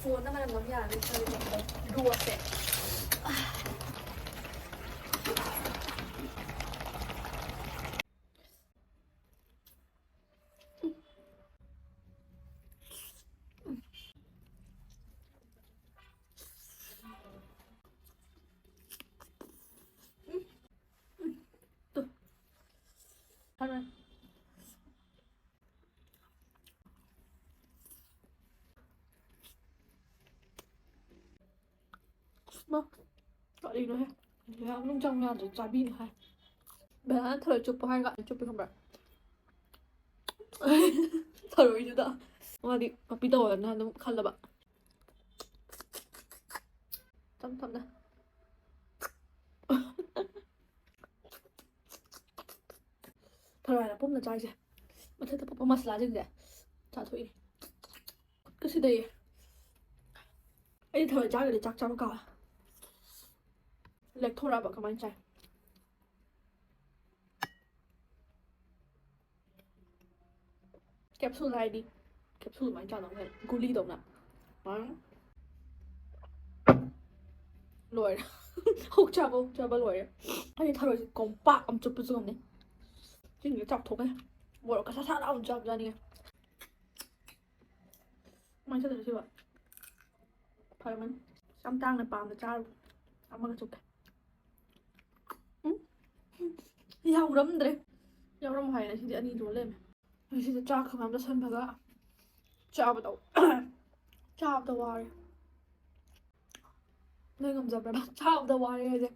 ꯐꯣꯟꯗ ꯃꯅꯝ ꯅꯝ ꯌꯥꯔꯅꯤ ꯔꯣꯁꯁꯦ 하나 뭐 gọi đi nữa ha lúc trong nhà rồi trái pin hay bé thời chụp hay gọi chụp không phải thời chứ đó mà đi mà pin tàu là nó khăn là bạn thầm thầm ra thời là bông là trái gì mà thấy tập bông masala gì vậy chả thôi cái gì đây ấy thời trái để chắc chắn cả lệch thôi ra bạn comment trái capsule này đi capsule mà anh cho nó này guli đồng nào đó lùi hút cho ba lùi ấy thời còn bạc ông chụp zoom này chứ người chọc thuộc ấy bộ cái sát ông chọc ra đi mày sẽ được chưa thời mình xăm trang này bàn để cha ông mang chụp dao rấm đấy dao rấm hay này thì anh đi đuổi lên này thì cha không làm cho sân phải cả cha bắt đầu cha bắt đầu vào đây không dám để bắt cha bắt đầu vào đây